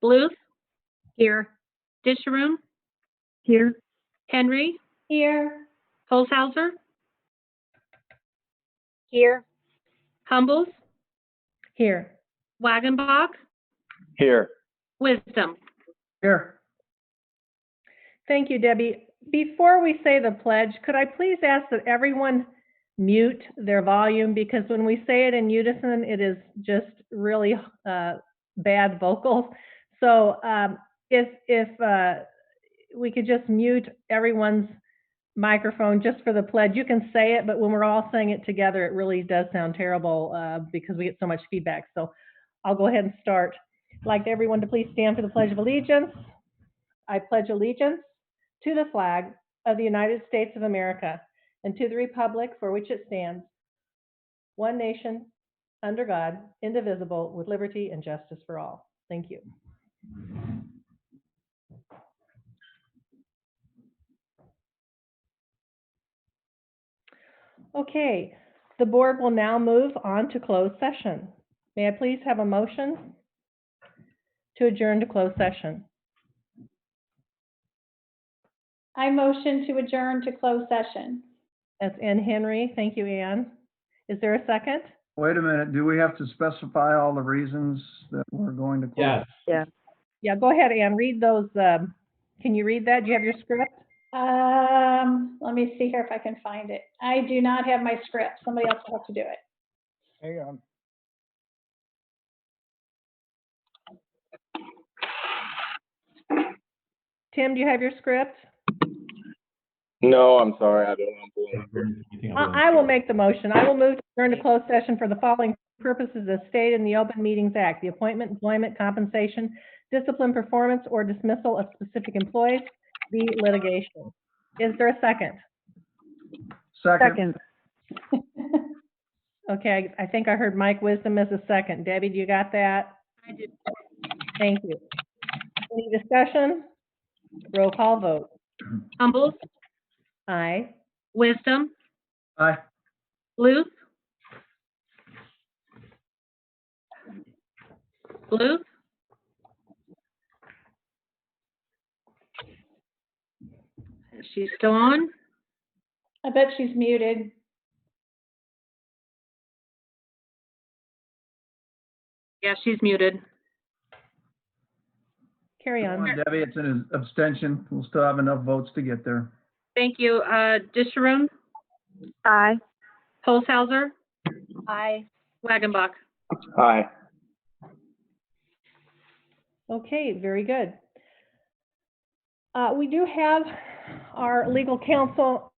Bluth, Here. Disharum, Here. Henry, Here. Holzhauser, Here. Humbles, Here. Wagenbach, Here. Wisdom. Here. Thank you, Debbie. Before we say the pledge, could I please ask that everyone mute their volume? Because when we say it in unison, it is just really bad vocals. So if we could just mute everyone's microphone just for the pledge. You can say it, but when we're all saying it together, it really does sound terrible because we get so much feedback. So I'll go ahead and start. I'd like everyone to please stand for the Pledge of Allegiance. I pledge allegiance to the flag of the United States of America and to the republic for which it stands, one nation, under God, indivisible, with liberty and justice for all. Thank you. Okay, the board will now move on to closed session. May I please have a motion to adjourn to closed session? I motion to adjourn to closed session. That's Ann Henry. Thank you, Ann. Is there a second? Wait a minute, do we have to specify all the reasons that we're going to close? Yes. Yeah, go ahead, Ann. Read those. Can you read that? Do you have your script? Let me see here if I can find it. I do not have my script. Somebody else will have to do it. Hang on. Tim, do you have your script? No, I'm sorry, I don't. I will make the motion. I will move to adjourn to closed session for the following purposes as stated in the Open Meetings Act: the appointment, employment, compensation, discipline, performance, or dismissal of specific employees, the litigation. Is there a second? Second. Okay, I think I heard Mike Wisdom as a second. Debbie, do you got that? I do. Thank you. Any discussion? Roll call vote. Humbles, Aye. Wisdom, Aye. Bluth, Bluth, is she still on? I bet she's muted. Yeah, she's muted. Carry Come on. on, Debbie, it's an abstention. We'll still have enough votes to get there. Thank you. Disharum, Aye. Holzhauser, Aye. Wagenbach. Aye. Okay, very good. We do have our legal counsel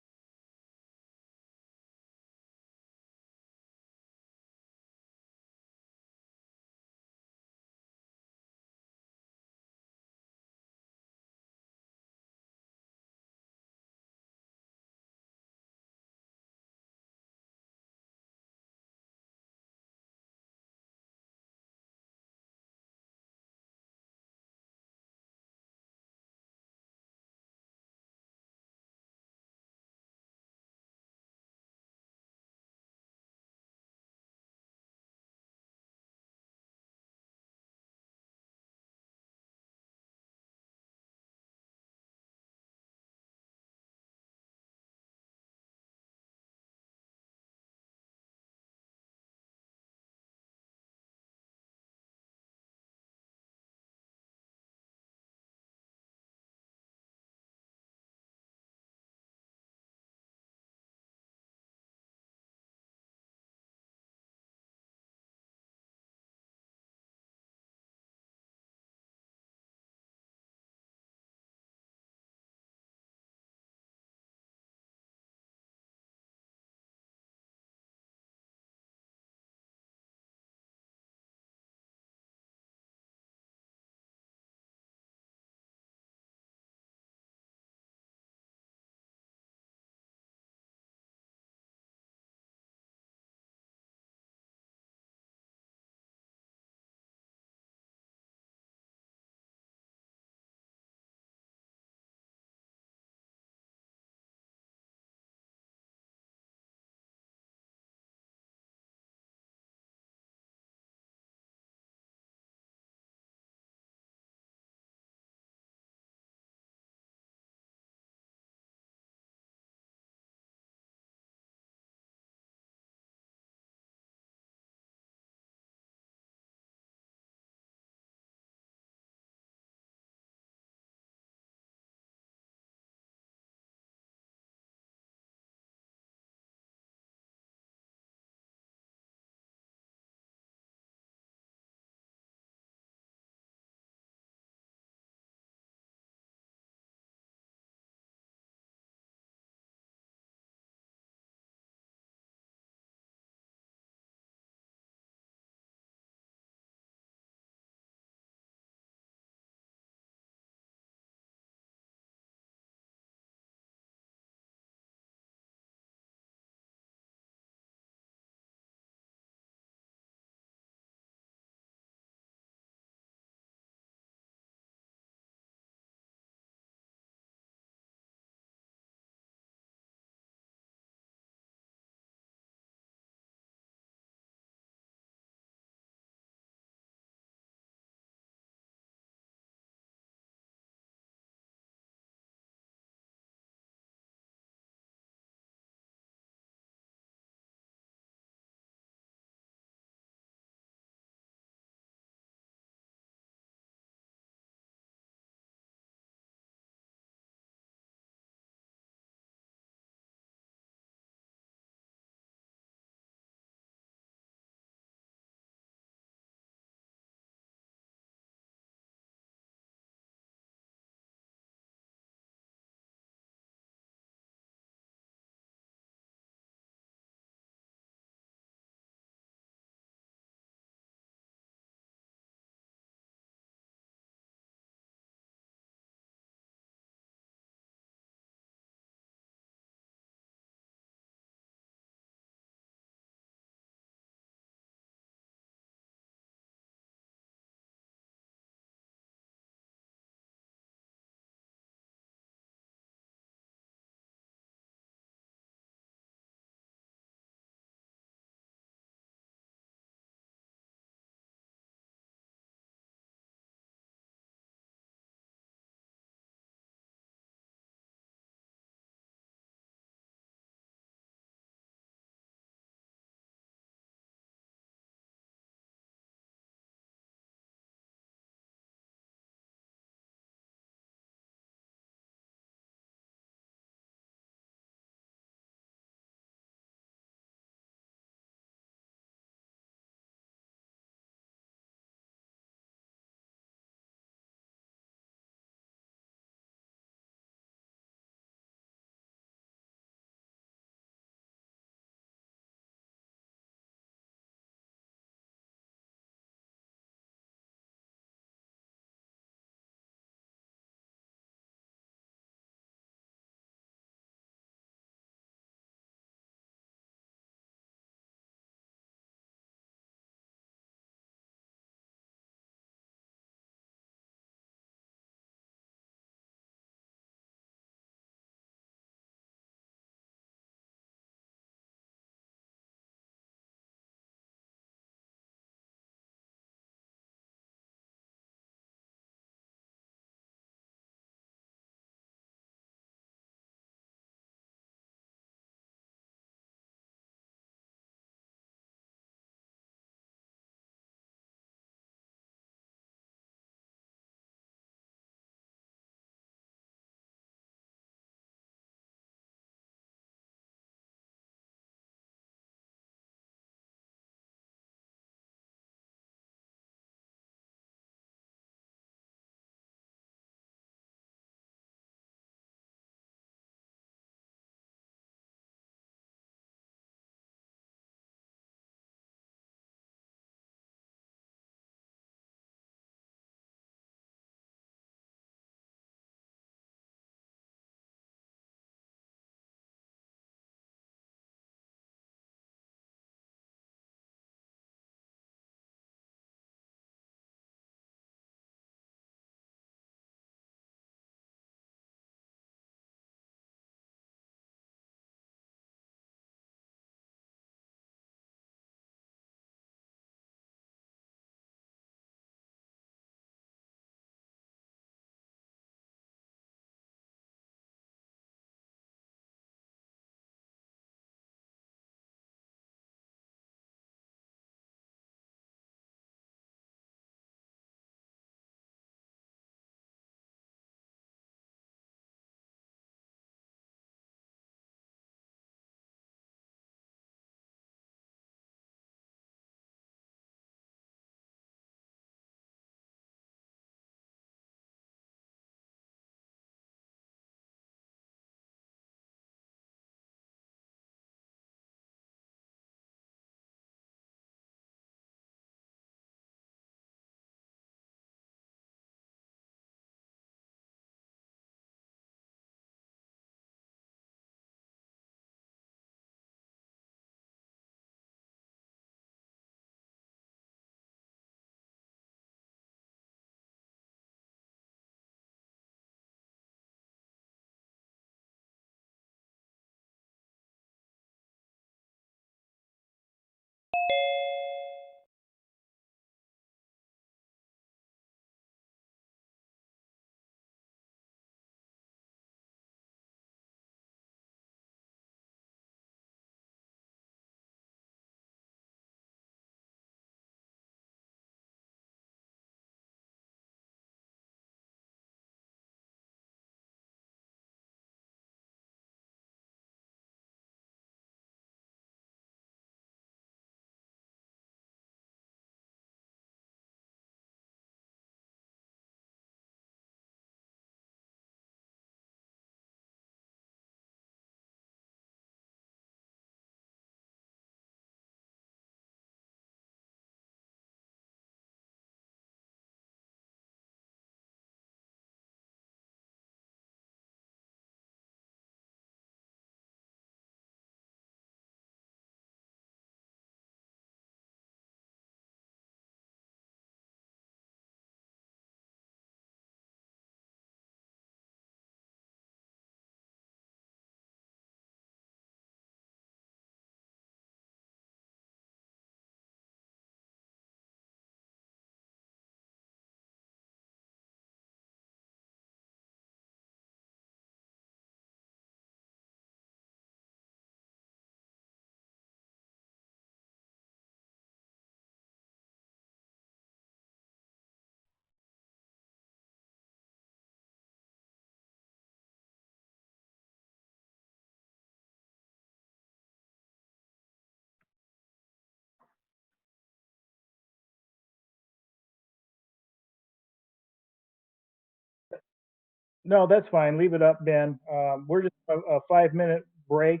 No, that's fine. Leave it up, Ben. We're just a 5-minute break.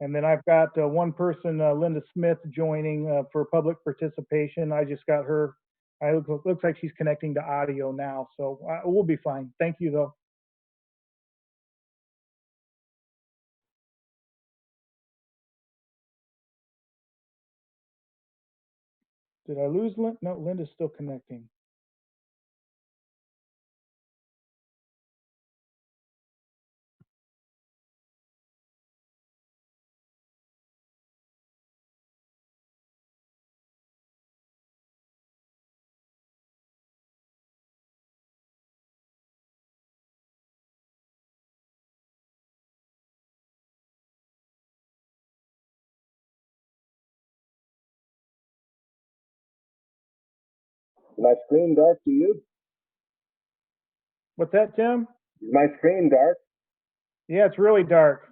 And then I've got one person, Linda Smith, joining for public participation. I just got her. Looks like she's connecting to audio now. So we'll be fine. Thank you, though. Did I lose Linda? No, Linda's still connecting. Is my screen dark to you? What's that, Tim? Is my screen dark? Yeah, it's really dark.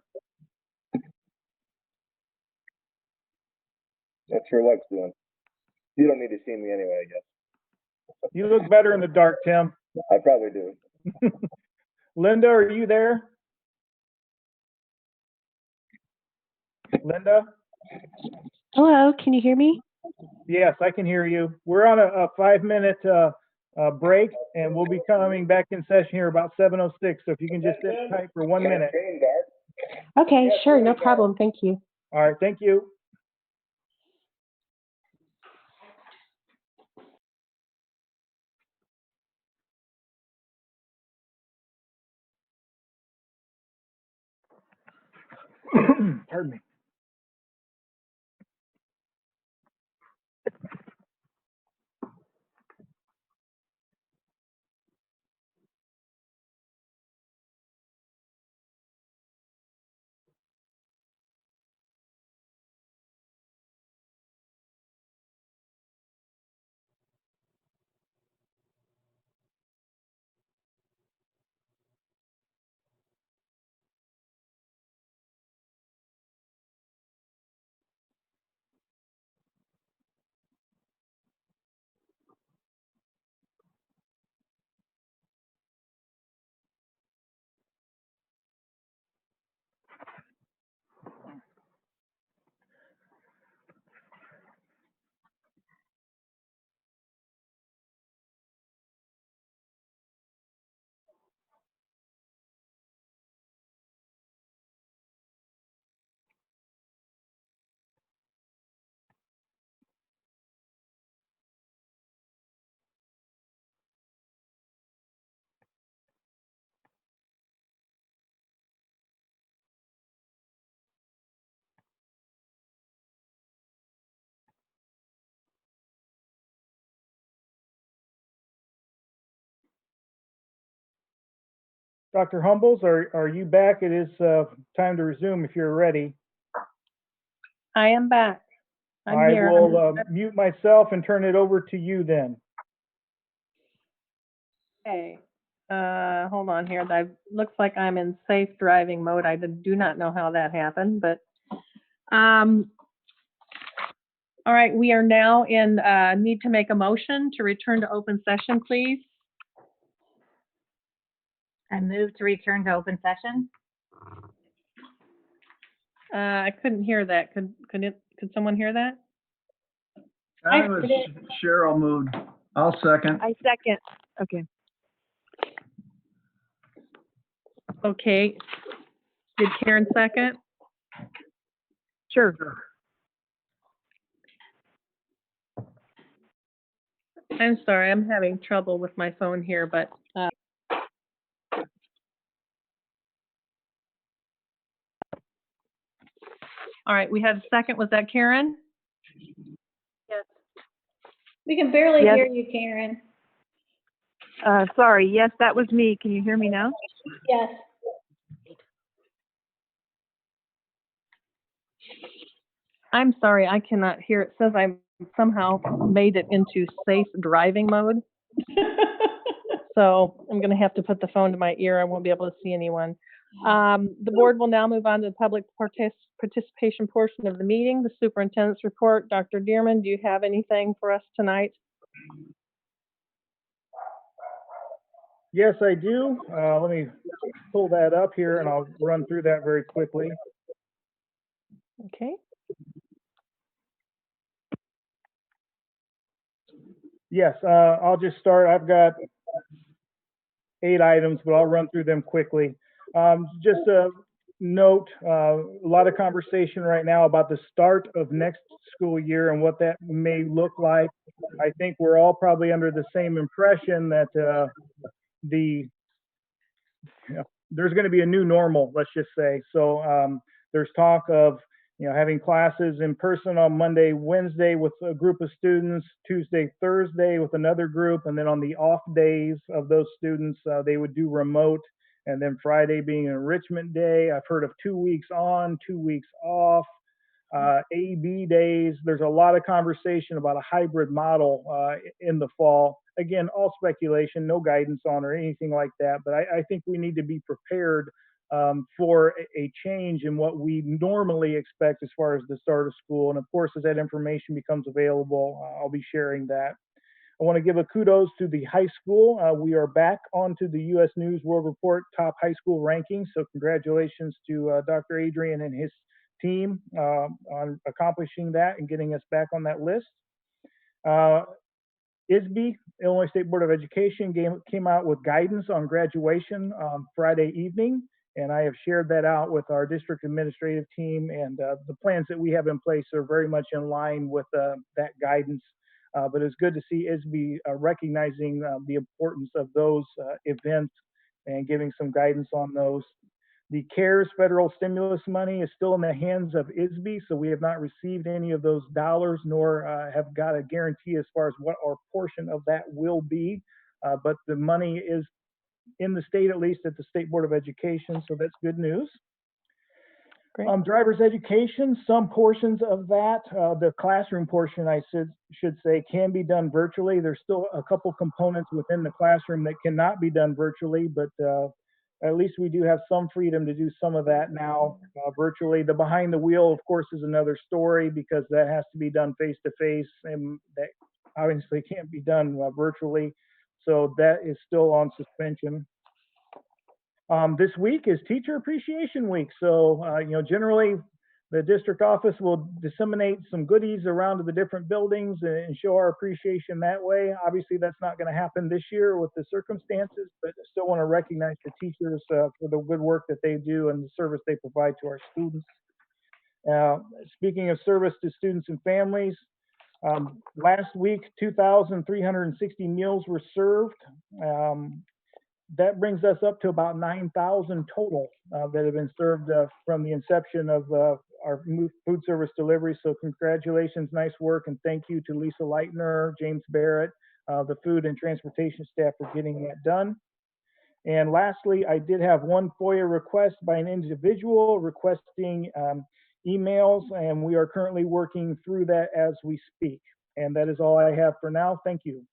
That's your Lex doing. You don't need to see me anyway, I guess. You look better in the dark, Tim. I probably do. Linda, are you there? Linda? Hello, can you hear me? Yes, I can hear you. We're on a 5-minute break, and we'll be coming back in session here about 7:06. So if you can just sit tight for 1 minute. Okay, sure, no problem. Thank you. All right, thank you. Pardon me. Dr. Humbles, are you back? It is time to resume if you're ready. I am back. I'm I here. will mute myself and turn it over to you then. Okay. Hold on here. That looks like I'm in safe driving mode. I do not know how that happened, but all right, we are now in need to make a motion to return to open session, please. I move to return to open session. I couldn't hear that. Could someone hear that? That was Cheryl moved. I'll second. I second. Okay. Okay. Did Karen second? Sure. I'm sorry, I'm having trouble with my phone here, but all right, we had a second. Was that Karen? Yes. We can barely Yes. hear you, Karen. Sorry, yes, that was me. Can you hear me now? Yes. I'm sorry, I cannot hear. It says I somehow made it into safe driving mode. So I'm going to have to put the phone to my ear. I won't be able to see anyone. The board will now move on to the public participation portion of the meeting. The superintendent's report. Dr. Dearman, do you have anything for us tonight? Yes, I do. Let me pull that up here and I'll run through that very quickly. Okay. Yes, I'll just start. I've got 8 items, but I'll run through them quickly. Just a note, a lot of conversation right now about the start of next school year and what that may look like. I think we're all probably under the same impression that the there's going to be a new normal, let's just say. So there's talk of having classes in person on Monday, Wednesday with a group of students, Tuesday, Thursday with another group, and then on the off days of those students, they would do remote, and then Friday being an enrichment day. I've heard of 2 weeks on, 2 weeks off. AB days. There's a lot of conversation about a hybrid model in the fall. Again, all speculation, no guidance on or anything like that. But I think we need to be prepared for a change in what we normally expect as far as the start of school. And of course, as that information becomes available, I'll be sharing that. I want to give a kudos to the high school. We are back onto the U.S. News World Report top high school rankings. So congratulations to Dr. Adrian and his team on accomplishing that and getting us back on that list. ISB, Illinois State Board of Education, came out with guidance on graduation Friday evening, and I have shared that out with our district administrative team, and the plans that we have in place are very much in line with that guidance. But it's good to see ISB recognizing the importance of those events and giving some guidance on those. The CARES federal stimulus money is still in the hands of ISB, so we have not received any of those dollars, nor have got a guarantee as far as what our portion of that will be. But the money is in the state, at least at the State Board of Education, so that's good news. Great. Driver's education, some portions of that, the classroom portion, I should say, can be done virtually. There's still a couple components within the classroom that cannot be done virtually, but at least we do have some freedom to do some of that now virtually. The behind the wheel, of course, is another story because that has to be done face to face, and that obviously can't be done virtually. So that is still on suspension. This week is Teacher Appreciation Week. So, generally the district office will disseminate some goodies around to the different buildings and show our appreciation that way. Obviously, that's not going to happen this year with the circumstances, but I still want to recognize the teachers for the good work that they do and the service they provide to our students. Speaking of service to students and families, last week, 2,360 meals were served. That brings us up to about 9,000 total that have been served from the inception of our food service delivery. So congratulations, nice work, and thank you to Lisa Leitner, James Barrett, the food and transportation staff for getting that done. And lastly, I did have one FOIA request by an individual requesting emails, and we are currently working through that as we speak. And that is all I have for now. Thank you.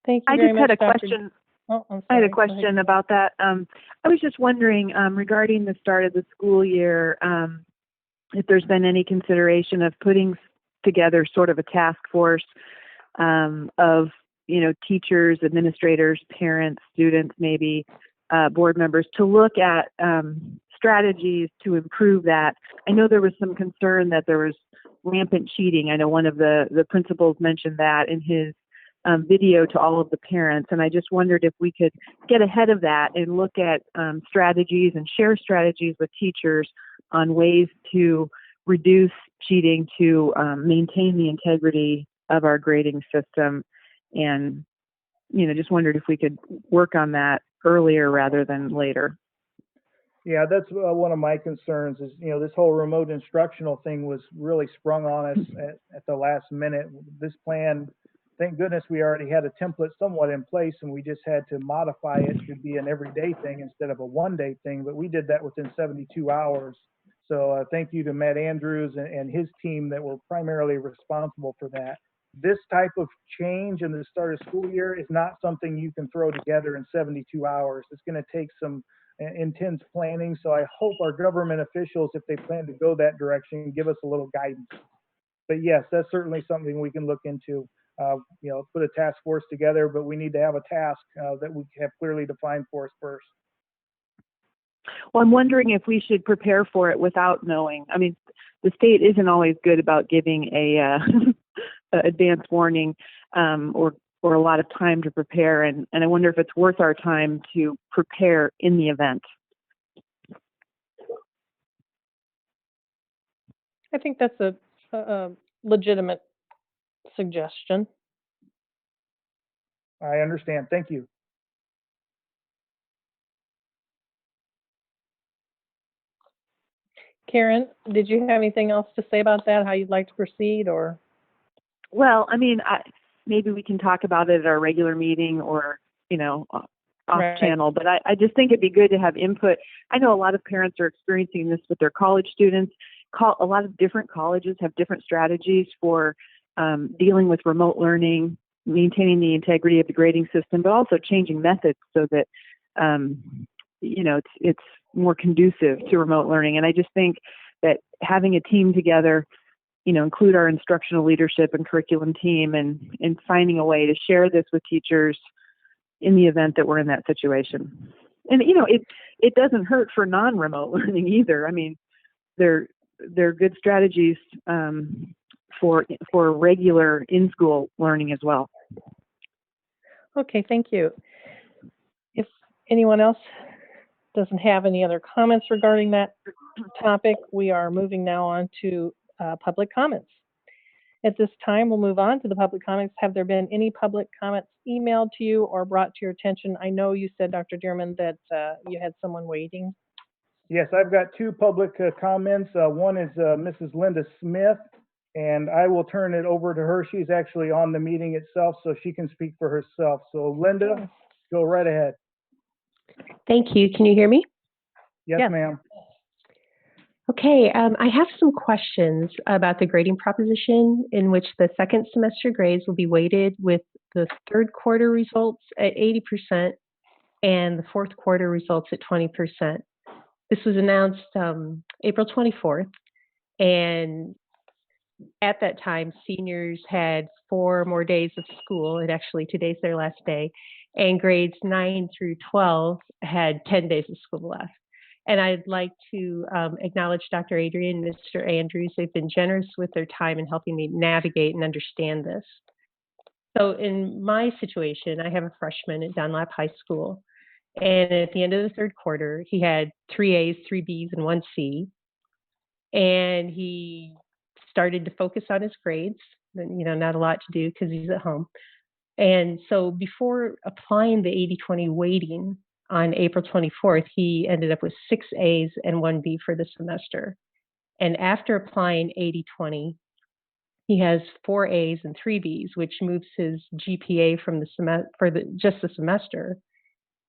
Thank you I very just much, had a Dr. question. Oh, I'm I had sorry. a Go ahead. question about that. I was just wondering regarding the start of the school year, if there's been any consideration of putting together sort of a task force of, teachers, administrators, parents, students, maybe board members to look at strategies to improve that. I know there was some concern that there was rampant cheating. I know one of the principals mentioned that in his video to all of the parents, and I just wondered if we could get ahead of that and look at strategies and share strategies with teachers on ways to reduce cheating, to maintain the integrity of our grading system, and just wondered if we could work on that earlier rather than later. Yeah, that's one of my concerns is, this whole remote instructional thing was really sprung on us at the last minute. This plan, thank goodness we already had a template somewhat in place, and we just had to modify it to be an everyday thing instead of a one-day thing, but we did that within 72 hours. So thank you to Matt Andrews and his team that were primarily responsible for that. This type of change in the start of school year is not something you can throw together in 72 hours. It's going to take some intense planning. So I hope our government officials, if they plan to go that direction, give us a little guidance. but yes, that's certainly something we can look into. Put a task force together, but we need to have a task that we have clearly defined for us first. Well, I'm wondering if we should prepare for it without knowing. I mean, the state isn't always good about giving a advance warning or a lot of time to prepare, and I wonder if it's worth our time to prepare in the event. I think that's a legitimate suggestion. I understand. Thank you. Karen, did you have anything else to say about that, how you'd like to proceed, or? Well, I mean, maybe we can talk about it at our regular meeting or, off Right. channel, but I just think it'd be good to have input. I know a lot of parents are experiencing this with their college students. A lot of different colleges have different strategies for dealing with remote learning, maintaining the integrity of the grading system, but also changing methods so that, it's more conducive to remote learning. And I just think that having a team together, include our instructional leadership and curriculum team and finding a way to share this with teachers in the event that we're in that situation. And, it doesn't hurt for non-remote learning either. I mean, they're good strategies for regular in-school learning as well. Okay, thank you. If anyone else doesn't have any other comments regarding that topic, we are moving now on to public comments. At this time, we'll move on to the public comments. Have there been any public comments emailed to you or brought to your attention? I know you said, Dr. Dearman, that you had someone waiting. Yes, I've got two public comments. One is Mrs. Linda Smith, and I will turn it over to her. She's actually on the meeting itself, so she can speak for herself. So Linda, go right ahead. Thank you. Can you hear me? Yes, Yes. ma'am. Okay, I have some questions about the grading proposition in which the second semester grades will be weighted with the third quarter results at 80% and the fourth quarter results at 20%. This was announced April 24th, and at that time, seniors had 4 more days of school, and actually today's their last day, and grades 9 through 12 had 10 days of school left. And I'd like to acknowledge Dr. Adrian and Mr. Andrews. They've been generous with their time in helping me navigate and understand this. So in my situation, I have a freshman at Dunlap High School. And at the end of the third quarter, he had 3 A's, 3 B's, and 1 C. And he started to focus on his grades. Not a lot to do because he's at home. And so before applying the 80-20 weighting on April 24th, he ended up with 6 A's and 1 B for the semester. And after applying 80-20, he has 4 A's and 3 B's, which moves his GPA from just the semester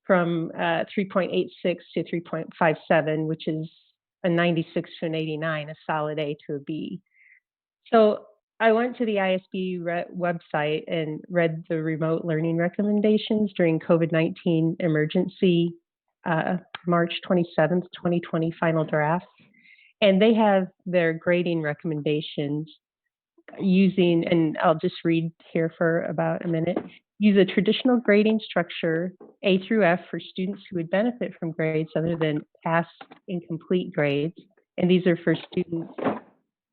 from 3.86 to 3.57, which is a 96 to an 89, a solid A to a B. So I went to the ISB website and read the remote learning recommendations during COVID-19 emergency, March 27th, 2020 final draft. And they have their grading recommendations using, and I'll just read here for about a minute, use a traditional grading structure, A through F, for students who would benefit from grades other than pass and complete grades. And these are for students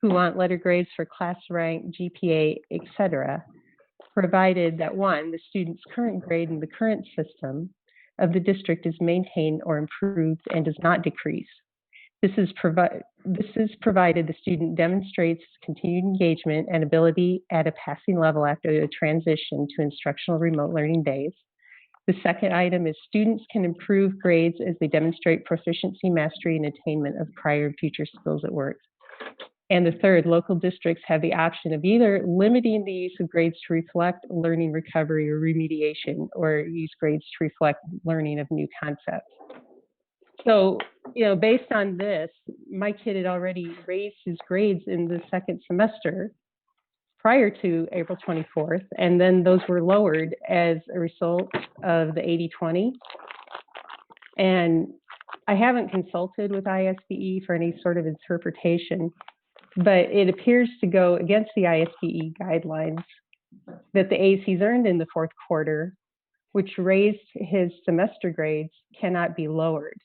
who want letter grades for class rank, GPA, etc., provided that 1, the student's current grade in the current system of the district is maintained or improved and does not decrease. This is provided the student demonstrates continued engagement and ability at a passing level after the transition to instructional remote learning days. The second item is students can improve grades as they demonstrate proficiency, mastery, and attainment of prior and future skills at work. And the third, local districts have the option of either limiting the use of grades to reflect learning recovery or remediation, or use grades to reflect learning of new concepts. So, based on this, my kid had already raised his grades in the second semester prior to April 24th, and then those were lowered as a result of the 80-20. And I haven't consulted with ISBE for any sort of interpretation, but it appears to go against the ISBE guidelines that the A's he's earned in the fourth quarter, which raised his semester grades, cannot be lowered.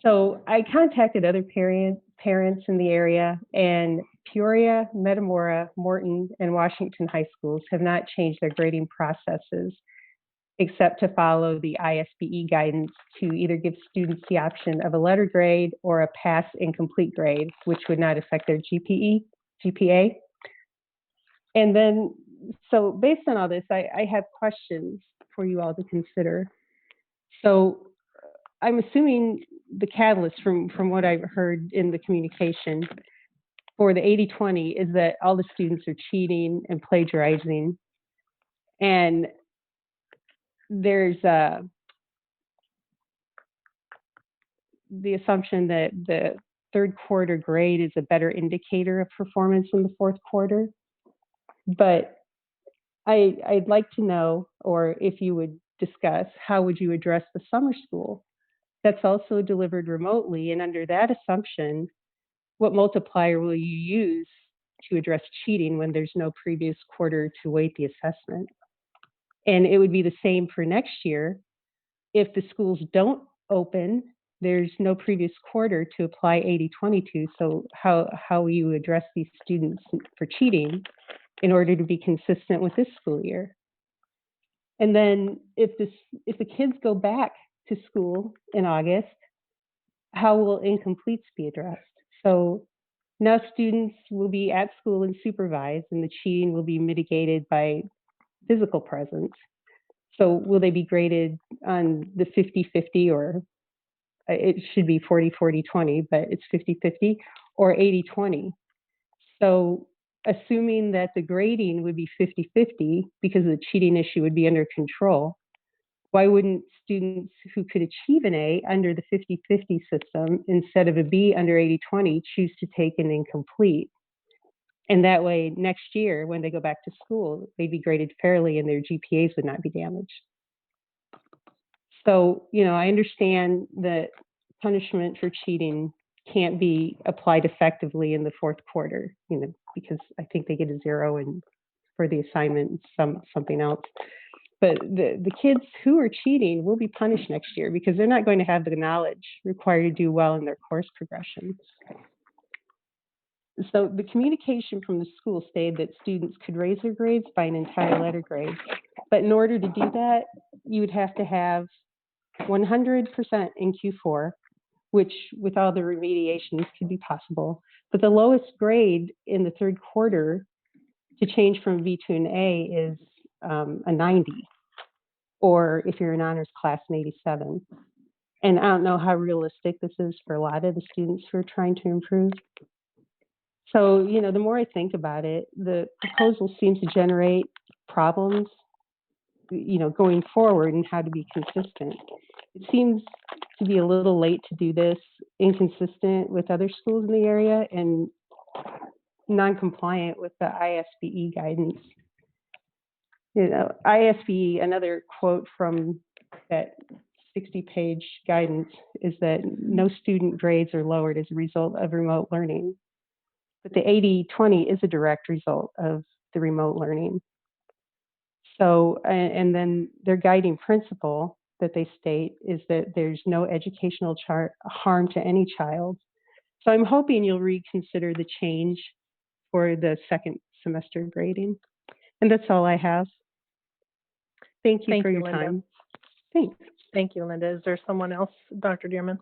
So I contacted other parents in the area, and Peoria, Metamora, Morton, and Washington high schools have not changed their grading processes except to follow the ISBE guidance to either give students the option of a letter grade or a pass incomplete grade, which would not affect their GPA. And then, so based on all this, I have questions for you all to consider. So I'm assuming the catalyst from what I've heard in the communication for the 80-20 is that all the students are cheating and plagiarizing. And there's the assumption that the third quarter grade is a better indicator of performance in the fourth quarter. But I'd like to know, or if you would discuss, how would you address the summer school that's also delivered remotely? And under that assumption, what multiplier will you use to address cheating when there's no previous quarter to weight the assessment? And it would be the same for next year. If the schools don't open, there's no previous quarter to apply 80-20 to. So how will you address these students for cheating in order to be consistent with this school year? And then if the kids go back to school in August, how will incompletes be addressed? So now students will be at school and supervised, and the cheating will be mitigated by physical presence. So will they be graded on the 50-50, or it should be 40-40-20, but it's 50-50, or 80-20? So assuming that the grading would be 50-50 because the cheating issue would be under control, why wouldn't students who could achieve an A under the 50-50 system instead of a B under 80-20 choose to take an incomplete? And that way, next year, when they go back to school, they'd be graded fairly and their GPAs would not be damaged. So, I understand that punishment for cheating can't be applied effectively in the fourth quarter, because I think they get a 0 and for the assignment, something else. But the kids who are cheating will be punished next year because they're not going to have the knowledge required to do well in their course progression. So the communication from the school stated that students could raise their grades by an entire letter grade. But in order to do that, you would have to have 100% in Q4, which with all the remediations could be possible. But the lowest grade in the third quarter to change from B to an A is a 90. Or if you're an honors class, an 87. And I don't know how realistic this is for a lot of the students who are trying to improve. So, the more I think about it, the proposal seems to generate problems, going forward and how to be consistent. It seems to be a little late to do this, inconsistent with other schools in the area, and non-compliant with the ISBE guidance. ISBE, another quote from that 60-page guidance is that no student grades are lowered as a result of remote learning. But the 80-20 is a direct result of the remote learning. So, and then their guiding principle that they state is that there's no educational harm to any child. So I'm hoping you'll reconsider the change for the second semester grading. And that's all I have. Thank you for your Linda. time. Thanks. Thank you, Linda. Is there someone else, Dr. Dearman?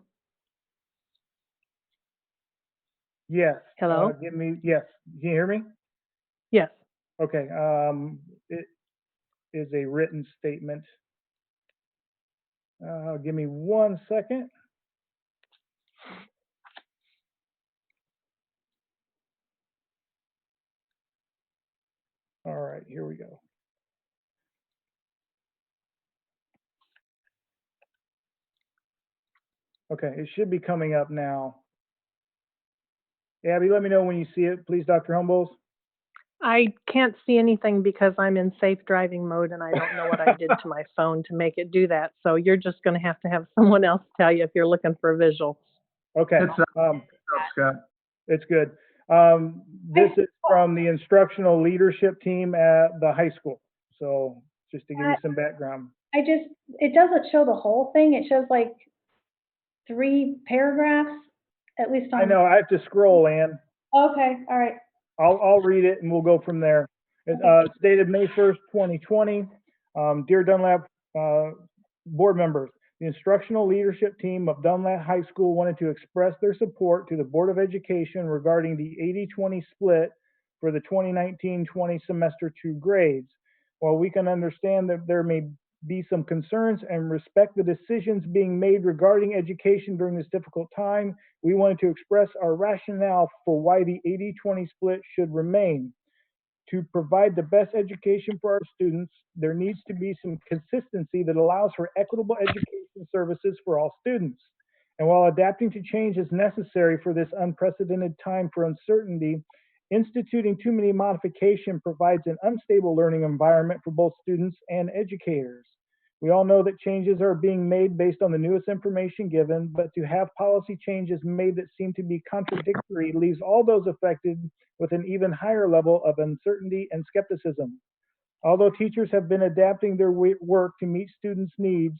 Yes. Hello? Yes. Can you hear me? Yes. Okay. It is a written statement. Give me 1 second. All right, here we go. Okay, it should be coming up now. Abby, let me know when you see it, please, Dr. Humboldt. I can't see anything because I'm in safe driving mode and I don't know what I did to my phone to make it do that. So you're just going to have someone else tell you if you're looking for a visual. Okay. It's up, Scott. It's good. This is from the instructional leadership team at the high school. So just to give you some background. It doesn't show the whole thing. It shows like 3 paragraphs, at least on. I know, I have to scroll, Ann. Okay, all right. I'll read it and we'll go from there. It's dated May 1st, 2020. Dear Dunlap board members, the instructional leadership team of Dunlap High School wanted to express their support to the Board of Education regarding the 80-20 split for the 2019-20 semester 2 grades. While we can understand that there may be some concerns and respect the decisions being made regarding education during this difficult time, we wanted to express our rationale for why the 80-20 split should remain. To provide the best education for our students, there needs to be some consistency that allows for equitable education services for all students. And while adapting to change is necessary for this unprecedented time for uncertainty, instituting too many modifications provides an unstable learning environment for both students and educators. We all know that changes are being made based on the newest information given, but to have policy changes made that seem to be contradictory leaves all those affected with an even higher level of uncertainty and skepticism. Although teachers have been adapting their work to meet students' needs,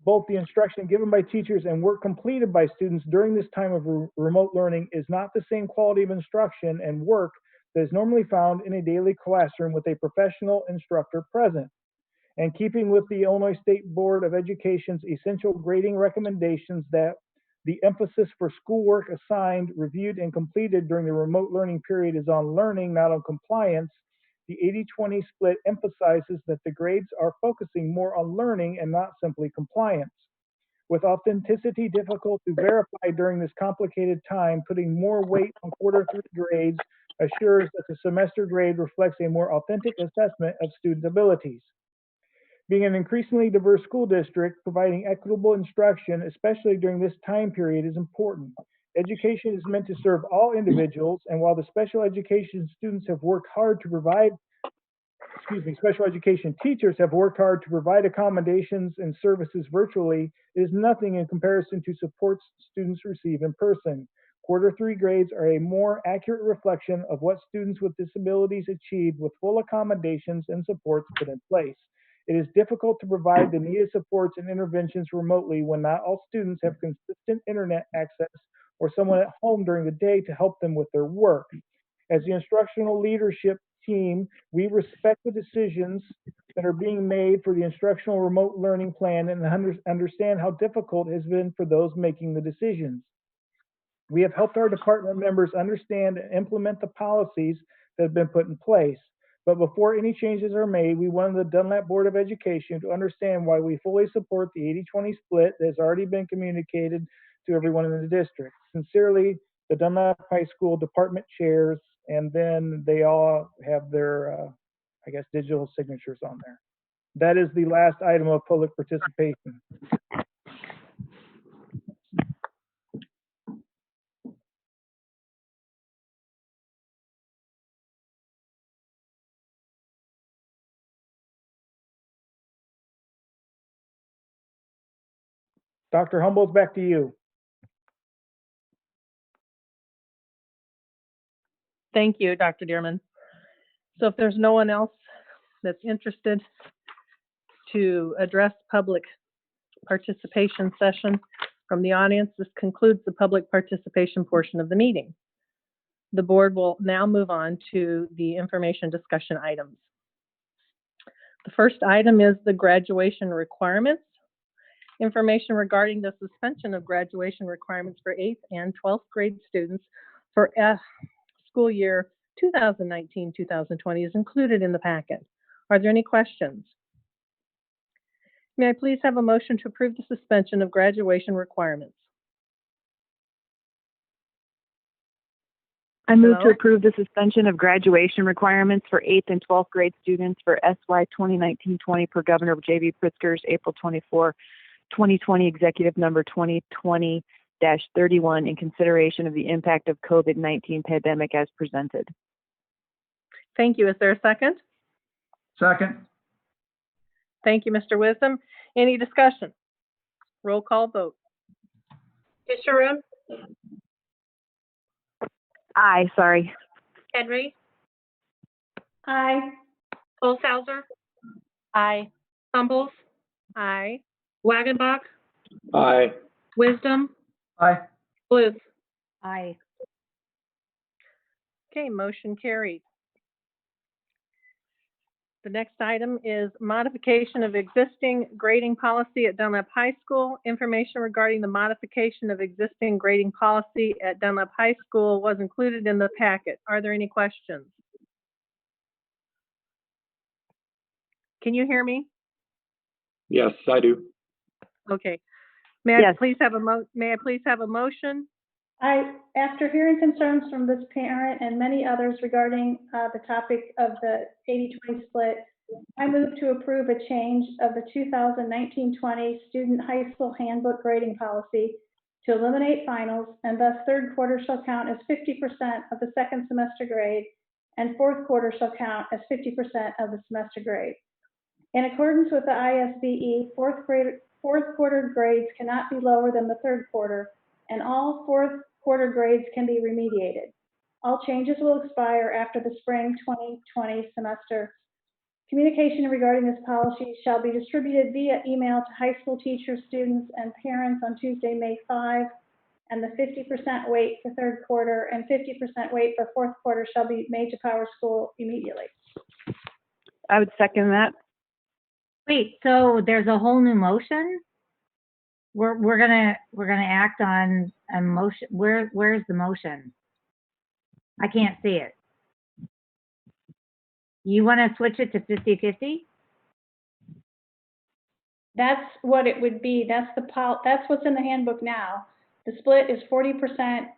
both the instruction given by teachers and work completed by students during this time of remote learning is not the same quality of instruction and work that is normally found in a daily classroom with a professional instructor present. And keeping with the Illinois State Board of Education's essential grading recommendations that the emphasis for schoolwork assigned, reviewed, and completed during the remote learning period is on learning, not on compliance, the 80-20 split emphasizes that the grades are focusing more on learning and not simply compliance. With authenticity difficult to verify during this complicated time, putting more weight on quarter 3 grades assures that the semester grade reflects a more authentic assessment of student abilities. Being an increasingly diverse school district, providing equitable instruction, especially during this time period, is important. Education is meant to serve all individuals, and while the special education students have worked hard to provide, special education teachers have worked hard to provide accommodations and services virtually, it is nothing in comparison to supports students receive in person. Quarter 3 grades are a more accurate reflection of what students with disabilities achieved with full accommodations and supports put in place. It is difficult to provide the needed supports and interventions remotely when not all students have consistent internet access or someone at home during the day to help them with their work. As the instructional leadership team, we respect the decisions that are being made for the instructional remote learning plan and understand how difficult it has been for those making the decisions. We have helped our department members understand and implement the policies that have been put in place. But before any changes are made, we wanted the Dunlap Board of Education to understand why we fully support the 80-20 split that has already been communicated to everyone in the district. Sincerely, the Dunlap High School department chairs, and then they all have their, digital signatures on there. That is the last item of public participation. Dr. Humboldt, back to you. Thank you, Dr. Dearman. So if there's no one else that's interested to address public participation session from the audience, this concludes the public participation portion of the meeting. The board will now move on to the information discussion items. The first item is the graduation requirements. Information regarding the suspension of graduation requirements for 8th and 12th grade students for school year 2019-2020 is included in the packet. Are there any questions? May I please have a motion to approve the suspension of graduation requirements? I move Hello? to approve the suspension of graduation requirements for 8th and 12th grade students for SY 2019-20 per Governor J.B. Pritzker's April 24, 2020 Executive Number 2020-31 in consideration of the impact of COVID-19 pandemic as presented. Thank you. Is there a second? Second. Thank you, Mr. Wisdom. Any discussion? Roll call vote. Disharum, Aye, sorry. Henry, Aye. Olshauser, Aye. Humbles, Aye. Wagenbach, Aye. Wisdom, Aye. Bluth. Aye. Okay, motion carried. The next item is modification of existing grading policy at Dunlap High School. Information regarding the modification of existing grading policy at Dunlap High School was included in the packet. Are there any questions? Can you hear me? Yes, I do. Okay. May I Yes. please have a motion? After hearing concerns from this parent and many others regarding the topic of the 80-20 split, I move to approve a change of the 2019-20 Student High School Handbook grading policy to eliminate finals, and thus third quarter shall count as 50% of the second semester grade, and fourth quarter shall count as 50% of the semester grade. In accordance with the ISBE, fourth quarter grades cannot be lower than the third quarter, and all fourth quarter grades can be remediated. All changes will expire after the spring 2020 semester. Communication regarding this policy shall be distributed via email to high school teachers, students, and parents on Tuesday, May 5, and the 50% weight for third quarter and 50% weight for fourth quarter shall be made to Power School immediately. I would second that. Wait, so there's a whole new motion? We're gonna act on a motion. Where's the motion? I can't see it. You want to switch it to 50-50? That's what it would be. That's what's in the handbook now. The split is 40%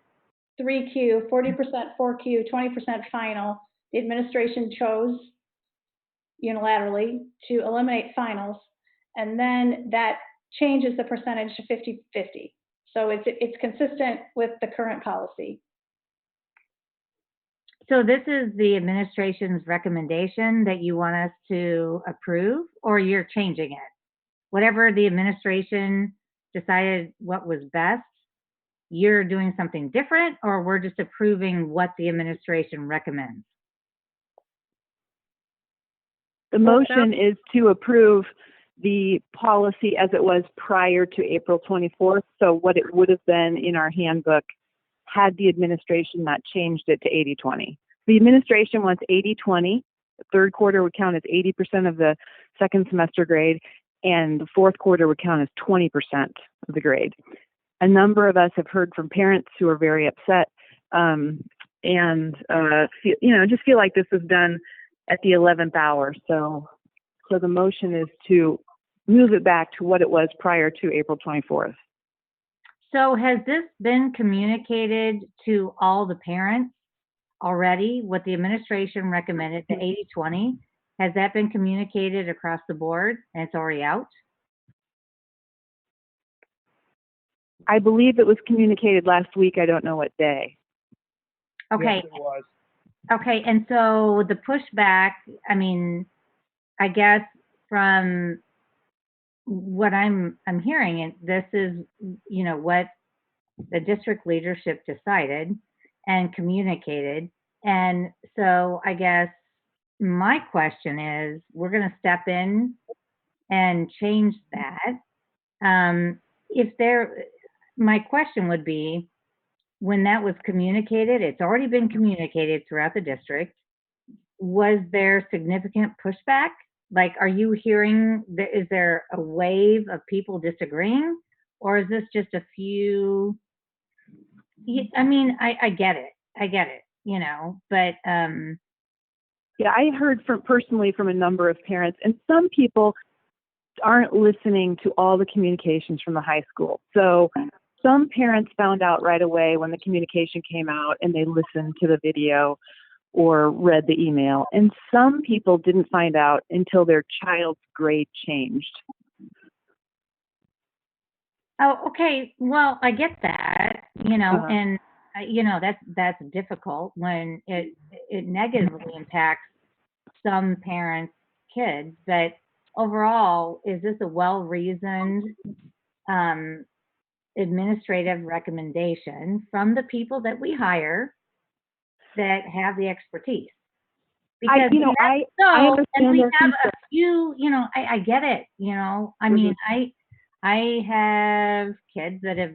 3Q, 40% 4Q, 20% final. The administration chose unilaterally to eliminate finals, and then that changes the percentage to 50-50. So it's consistent with the current policy. So this is the administration's recommendation that you want us to approve, or you're changing it? Whatever the administration decided what was best, you're doing something different, or we're just approving what the administration recommends? The motion is to approve the policy as it was prior to April 24th. So what it would have been in our handbook had the administration not changed it to 80-20. The administration wants 80-20. The third quarter would count as 80% of the second semester grade, and the fourth quarter would count as 20% of the grade. A number of us have heard from parents who are very upset just feel like this was done at the 11th hour. So the motion is to move it back to what it was prior to April 24th. So has this been communicated to all the parents already, what the administration recommended, the 80-20? Has that been communicated across the board and it's already out? I believe it was communicated last week. I don't know what day. Okay. Yes, it was. Okay, and so the pushback, I mean, I guess from what I'm hearing, and this is, what the district leadership decided and communicated. And so I guess my question is, we're going to step in and change that. My question would be, when that was communicated, it's already been communicated throughout the district. Was there significant pushback? Like, are you hearing, is there a wave of people disagreeing? Or is this just a few? I mean, I get it, but. Yeah, I heard personally from a number of parents, and some people aren't listening to all the communications from the high school. So some parents found out right away when the communication came out and they listened to the video or read the email. And some people didn't find out until their child's grade changed. Oh, okay. Well, I get that, and that's difficult when it negatively impacts some parents' kids. But overall, is this a well-reasoned administrative recommendation from the people that we hire that have the expertise. I Because I and understand we their have a concern. few, I get it, I mean, I have kids that have,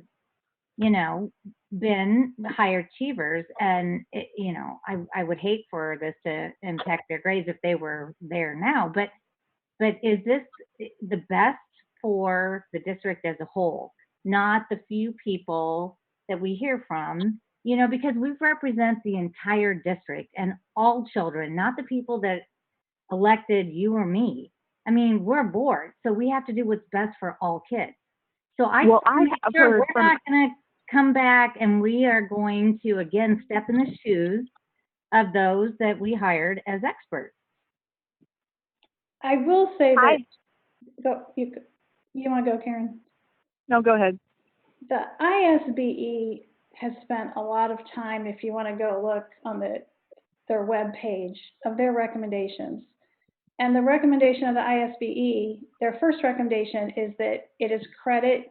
been high achievers, and I would hate for this to impact their grades if they were there now, but is this the best for the district as a whole, not the few people that we hear from, because we represent the entire district and all children, not the people that elected you or me. I mean, we're a board, so we have to do what's best for all kids. So I Well, just wanna I make have sure heard we're from not gonna come back and we are going to again step in the shoes of those that we hired as experts. I will say that, I you want to go, Karen? no, go ahead. The ISBE has spent a lot of time, if you want to go look on their web page, of their recommendations. And the recommendation of the ISBE, their first recommendation is that it is credit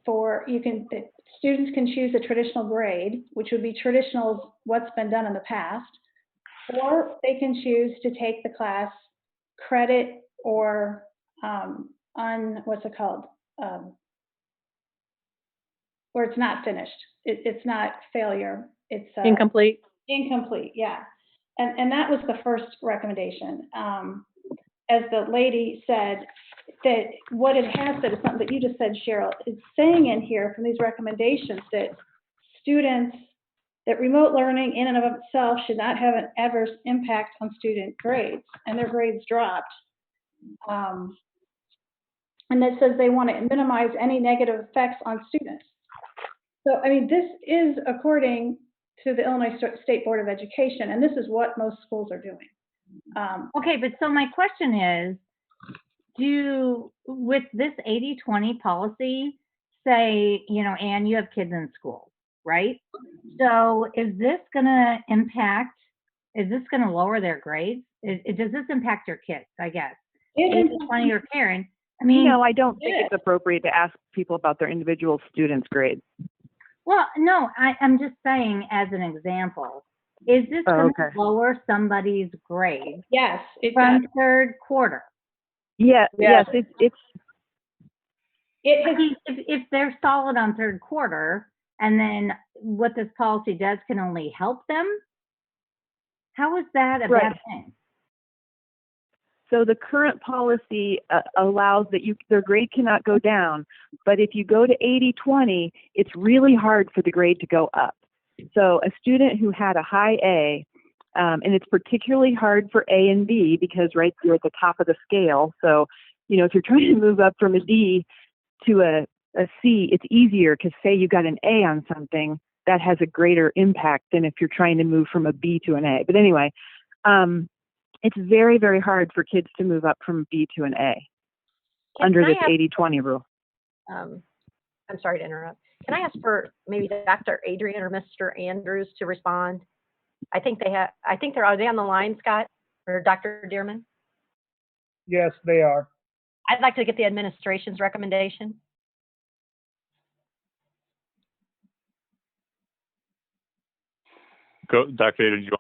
that students can choose a traditional grade, which would be traditional as what's been done in the past, or they can choose to take the class credit or what's it called? Where it's not finished. It's not failure. It's Incomplete. incomplete, yeah. And that was the first recommendation. As the lady said, that what it has said is something that you just said, Cheryl. It's saying in here from these recommendations that that remote learning in and of itself should not have an adverse impact on student grades, and their grades dropped. And that says they want to minimize any negative effects on students. So, I mean, this is according to the Illinois State Board of Education, and this is what most schools are doing. Okay, but so my question is, with this 80-20 policy, say, Anne, you have kids in school, right? So is this gonna lower their grades? Does this impact your kids, I guess? 80-20 or Karen, I mean. No, I don't think it's appropriate to ask people about their individual students' grades. Well, no, I'm just saying as an example. Is this going to lower somebody's grade? Yes, it from does. third quarter? Yes, it's. If they're solid on third quarter, and then what this policy does can only help them, how is that a bad thing? So the current policy allows that their grade cannot go down, but if you go to 80-20, it's really hard for the grade to go up. So a student who had a high A, and it's particularly hard for A and B because you're at the top of the scale. So, if you're trying to move up from a D to a C, it's easier because say you got an A on something, that has a greater impact than if you're trying to move from a B to an A. But anyway, it's very, very hard for kids to move up from B to an A under this 80-20 rule. I'm sorry to interrupt. Can I ask for maybe Dr. Adrian or Mr. Andrews to respond? Are they on the line, Scott, or Dr. Dearman? Yes, they are. I'd like to get the administration's recommendation. Go, Dr. Adrian.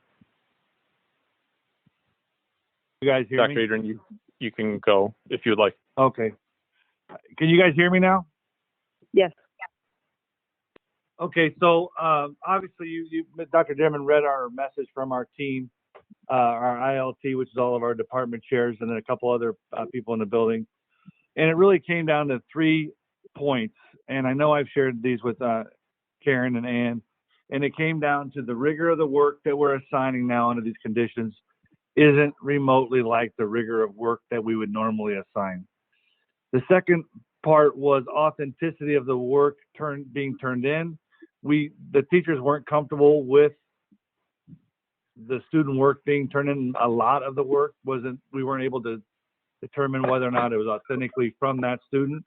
You guys hear me? Dr. Adrian, you can go if you'd like. Okay. Can you guys hear me now? Yes. Okay, so obviously Dr. Dearman read our message from our team, our ILT, which is all of our department chairs, and then a couple other people in the building. And it really came down to 3 points. And I know I've shared these with Karen and Ann. And it came down to the rigor of the work that we're assigning now under these conditions isn't remotely like the rigor of work that we would normally assign. The second part was authenticity of the work being turned in. The teachers weren't comfortable with the student work being turned in. A lot of the work we weren't able to determine whether or not it was authentically from that student.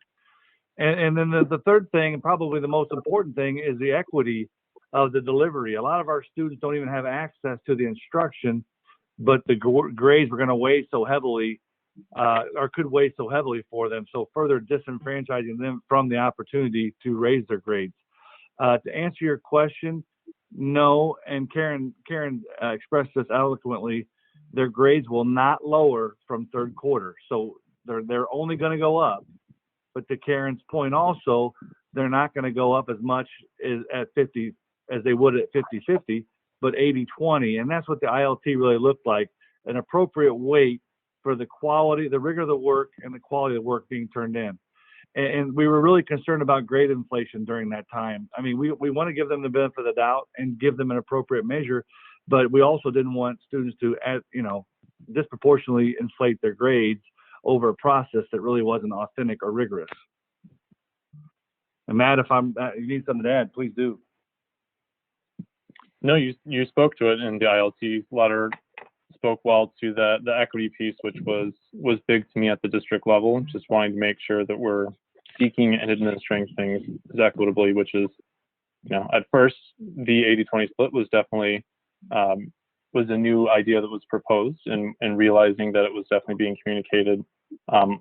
And then the third thing, and probably the most important thing, is the equity of the delivery. A lot of our students don't even have access to the instruction, but the grades were going to weigh so heavily, or could weigh so heavily for them. So further disenfranchising them from the opportunity to raise their grades. To answer your question, no, and Karen expressed this eloquently. Their grades will not lower from third quarter, so they're only going to go up. But to Karen's point, also, they're not going to go up as much at 50 as they would at 50-50, but 80-20, and that's what the ILT really looked like, an appropriate weight for the quality, the rigor of the work, and the quality of the work being turned in. And we were really concerned about grade inflation during that time. I mean, we want to give them the benefit of the doubt and give them an appropriate measure, but we also didn't want students to, disproportionately inflate their grades over a process that really wasn't authentic or rigorous. And Matt, if you need something to add, please do. No, you spoke to it, and the ILT letter spoke well to the equity piece, which was big to me at the district level, just wanting to make sure that we're seeking and administering things as equitably, which is, at first the 80-20 split was definitely was a new idea that was proposed, and realizing that it was definitely being communicated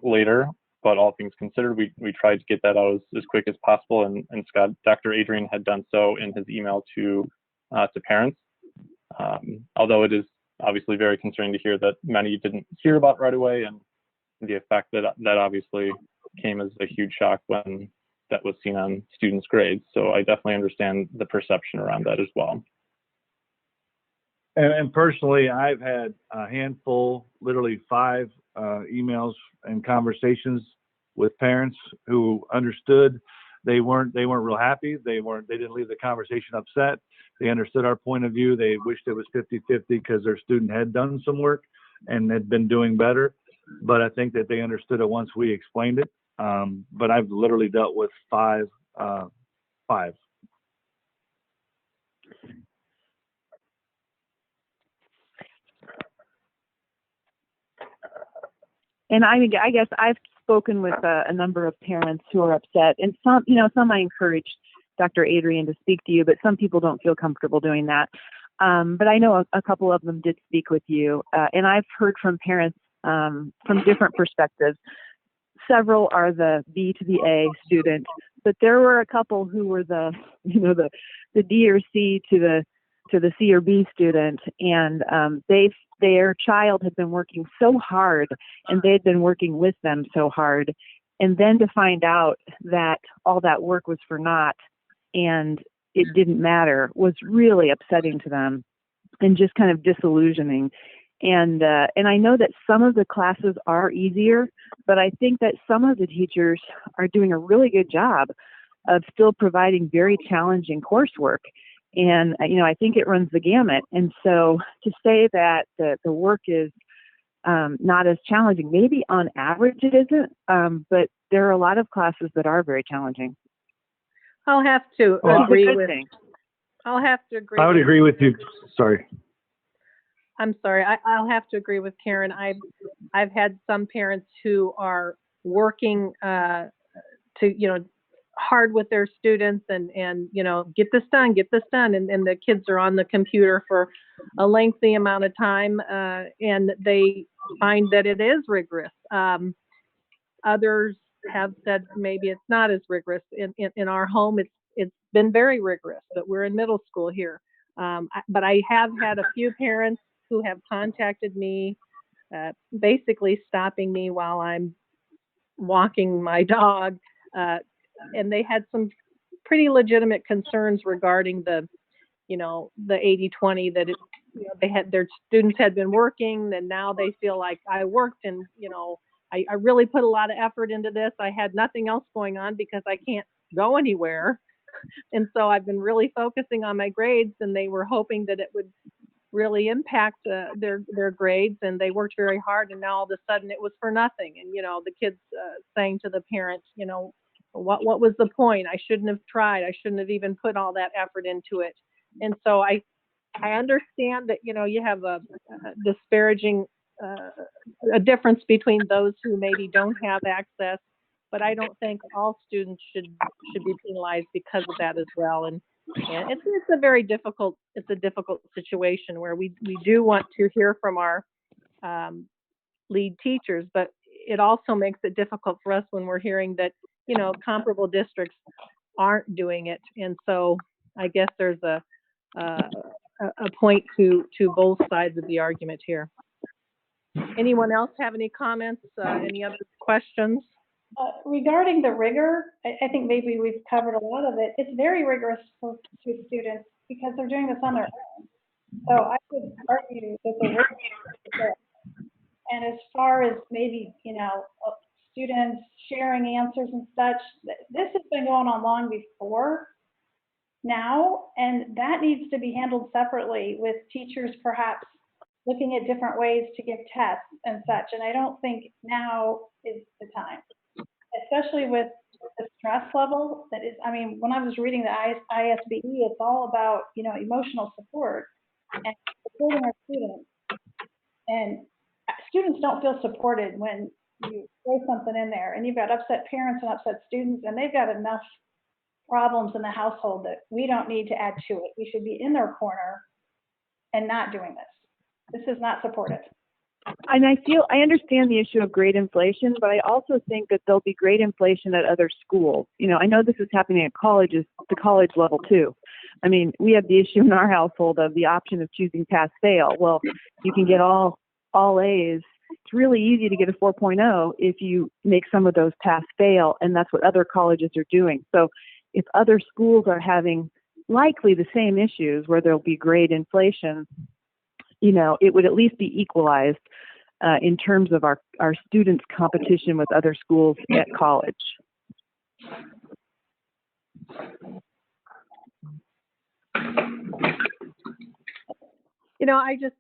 later. But all things considered, we tried to get that out as quick as possible, and Dr. Adrian had done so in his email to parents. Although it is obviously very concerning to hear that many didn't hear about right away, and the effect that obviously came as a huge shock when that was seen on students' grades. So I definitely understand the perception around that as well. And personally, I've had a handful, literally 5 emails and conversations with parents who understood. They weren't real happy. They didn't leave the conversation upset. They understood our point of view. They wished it was 50-50 because their student had done some work and had been doing better. But I think that they understood it once we explained it. But I've literally dealt with 5. And I guess I've spoken with a number of parents who are upset, and some I encouraged Dr. Adrian to speak to you, but some people don't feel comfortable doing that. But I know a couple of them did speak with you, and I've heard from parents from different perspectives. Several are the B to the A student, but there were a couple who were the D or C to the C or B student, and their child had been working so hard, and they had been working with them so hard, and then to find out that all that work was for naught and it didn't matter was really upsetting to them and just kind of disillusioning. And I know that some of the classes are easier, but I think that some of the teachers are doing a really good job of still providing very challenging coursework. And, I think it runs the gamut. And so to say that the work is not as challenging, maybe on average it isn't, but there are a lot of classes that are very challenging. I'll have to agree with. I'll have to agree. I would agree with you. Sorry. I'm sorry. I'll have to agree with Karen. I've had some parents who are working to hard with their students and get this done, and the kids are on the computer for a lengthy amount of time, and they find that it is rigorous. Others have said maybe it's not as rigorous. In our home, it's been very rigorous, but we're in middle school here. But I have had a few parents who have contacted me, basically stopping me while I'm walking my dog, and they had some pretty legitimate concerns regarding the 80-20, that they had, their students had been working, and now they feel like I worked, and I really put a lot of effort into this. I had nothing else going on because I can't go anywhere. And so I've been really focusing on my grades, and they were hoping that it would really impact their grades, and they worked very hard, and now all of a sudden it was for nothing. And the kids saying to the parents, what was the point? I shouldn't have tried. I shouldn't have even put all that effort into it. And so I understand that you have a disparaging a difference between those who maybe don't have access, but I don't think all students should be penalized because of that as well. And it's a very difficult situation where we do want to hear from our lead teachers, but it also makes it difficult for us when we're hearing that comparable districts aren't doing it. And so I guess there's a a point to both sides of the argument here. Anyone else have any comments, any other questions? Regarding the rigor, I think maybe we've covered a lot of it. It's very rigorous for students because they're doing this on their own. So I would argue that the rigor is there. And as far as maybe, students sharing answers and such, this has been going on long before now, and that needs to be handled separately with teachers perhaps looking at different ways to give tests and such. And I don't think now is the time, especially with the stress level that is, when I was reading the ISBE, it's all about, emotional support and supporting our students. And students don't feel supported when you throw something in there and you've got upset parents and upset students, and they've got enough problems in the household that we don't need to add to it. We should be in their corner and not doing this. This is not supportive. And I understand the issue of grade inflation, but I also think that there'll be grade inflation at other schools. I know this is happening at colleges, the college level too. We have the issue in our household of the option of choosing pass-fail. Well, you can get all A's. It's really easy to get a 4.0 if you make some of those pass-fail, and that's what other colleges are doing. So if other schools are having likely the same issues where there'll be grade inflation, it would at least be equalized in terms of our students' competition with other schools at college.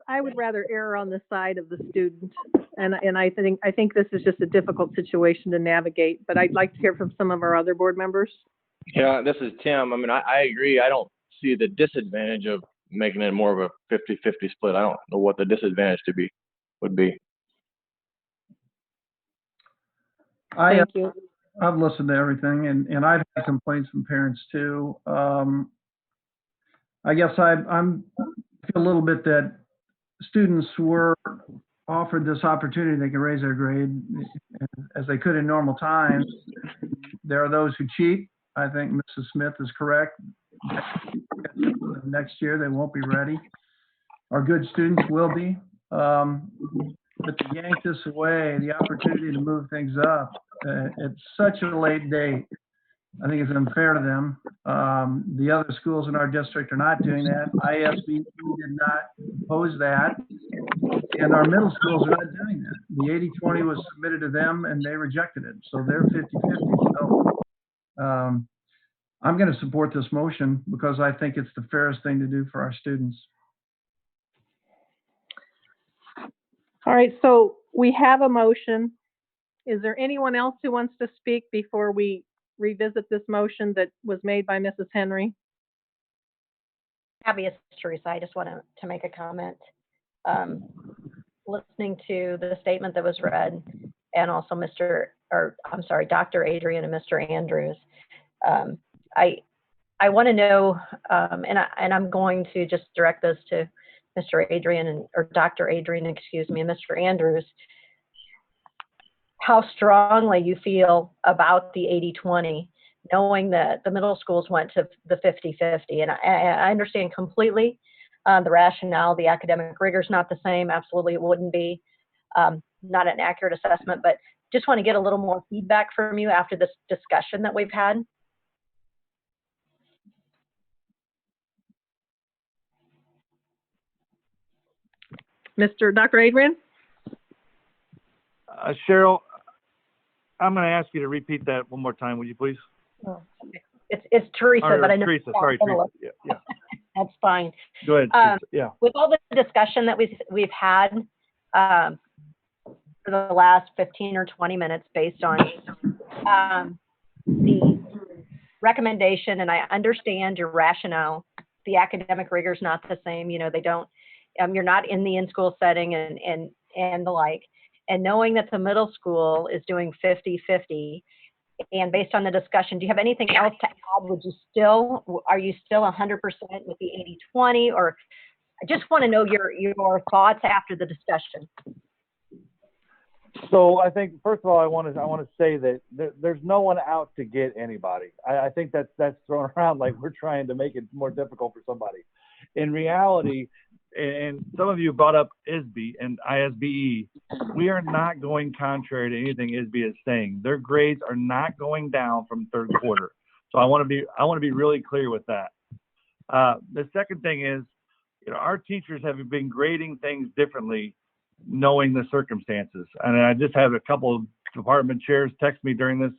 I would rather err on the side of the student, and I think this is just a difficult situation to navigate. But I'd like to hear from some of our other board members. Yeah, this is Tim. I agree. I don't see the disadvantage of making it more of a 50-50 split. I don't know what the disadvantage would be. Thank you. I've listened to everything, and I've had complaints from parents too. I guess I feel a little bit that students were offered this opportunity. They can raise their grade as they could in normal times. There are those who cheat. I think Mrs. Smith is correct. Next year they won't be ready. Our good students will be. But to yank this away, the opportunity to move things up at such a late date, I think it's unfair to them. The other schools in our district are not doing that. ISB did not oppose that. And our middle schools are not doing that. The 80-20 was submitted to them and they rejected it. So they're 50-50. So I'm going to support this motion because I think it's the fairest thing to do for our students. All right, so we have a motion. Is there anyone else who wants to speak before we revisit this motion that was made by Mrs. Henry? Abby, it's Teresa. I just want to make a comment. Listening to the statement that was read, and also Dr. Adrian and Mr. Andrews, I want to know, and I'm going to just direct this to Mr. Adrian or Dr. Adrian, excuse me, and Mr. Andrews, how strongly you feel about the 80-20, knowing that the middle schools went to the 50-50. And I understand completely the rationale. The academic rigor is not the same. Absolutely, it wouldn't be. Not an accurate assessment, but just want to get a little more feedback from you after this discussion that we've had. Dr. Adrian? Cheryl, I'm going to ask you to repeat that one more time, would you please? Oh, okay. It's Teresa, but I know. Teresa, sorry, Teresa. Yeah. That's fine. Go ahead, Teresa. Yeah. With all the discussion that we've had for the last 15 or 20 minutes based on the recommendation, and I understand your rationale, the academic rigor is not the same. They don't, you're not in the in-school setting and the like. And knowing that the middle school is doing 50-50, and based on the discussion, do you have anything else to add? Are you still 100% with the 80-20, or I just want to know your thoughts after the discussion. So I think, first of all, I want to say that there's no one out to get anybody. I think that's thrown around like we're trying to make it more difficult for somebody. in reality, and some of you brought up ISB and ISBE, we are not going contrary to anything ISB is saying. Their grades are not going down from third quarter. So I want to be really clear with that. The second thing is, our teachers have been grading things differently, knowing the circumstances. And I just had a couple of department chairs text me during this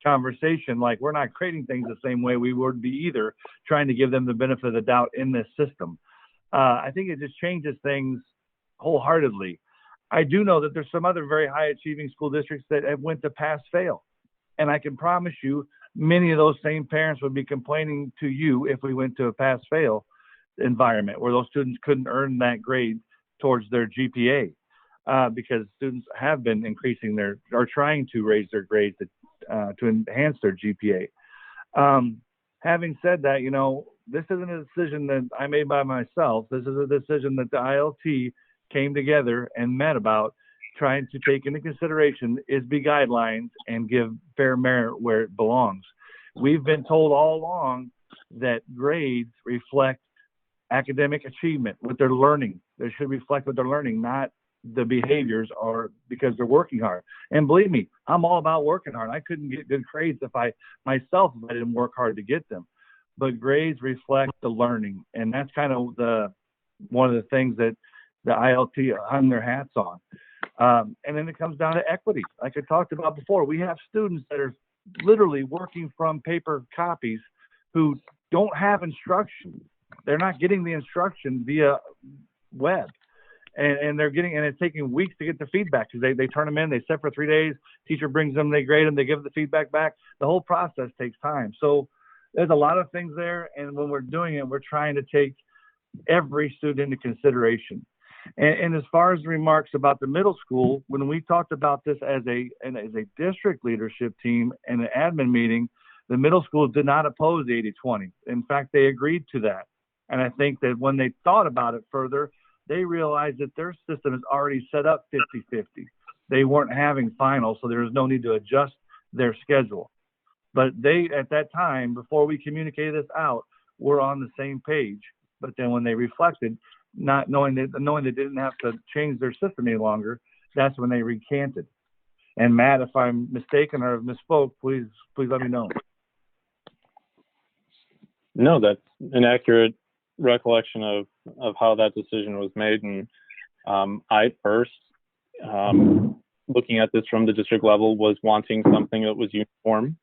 conversation, like, we're not grading things the same way we would be either, trying to give them the benefit of the doubt in this system. I think it just changes things wholeheartedly. I do know that there's some other very high achieving school districts that have went to pass fail. And I can promise you, many of those same parents would be complaining to you if we went to a pass fail environment where those students couldn't earn that grade towards their GPA, because students have been increasing or trying to raise their grades to enhance their GPA. Having said that, this isn't a decision that I made by myself. This is a decision that the ILT came together and met about, trying to take into consideration ISB guidelines and give fair merit where it belongs. We've been told all along that grades reflect academic achievement, what they're learning. They should reflect what they're learning, not the behaviors or because they're working hard. And believe me, I'm all about working hard. I couldn't get good grades if I didn't work hard to get them. But grades reflect the learning, and that's kind of one of the things that the ILT hung their hats on. And then it comes down to equity. Like I talked about before, we have students that are literally working from paper copies who don't have instruction. They're not getting the instruction via web. And they're getting, and it's taking weeks to get the feedback because they turn them in, they sit for 3 days, teacher brings them, they grade them, they give the feedback back. The whole process takes time. So there's a lot of things there. And when we're doing it, we're trying to take every student into consideration. And as far as the remarks about the middle school, when we talked about this as a district leadership team and an admin meeting, the middle school did not oppose the 80-20. In fact, they agreed to that. And I think that when they thought about it further, they realized that their system is already set up 50-50. They weren't having finals, so there was no need to adjust their schedule. But they, at that time, before we communicated this out, were on the same page. But then when they reflected, not knowing they didn't have to change their system any longer, that's when they recanted. And Matt, if I'm mistaken or misspoke, please let me know. No, that's an accurate recollection of how that decision was made. And I first, looking at this from the district level, was wanting something that was uniform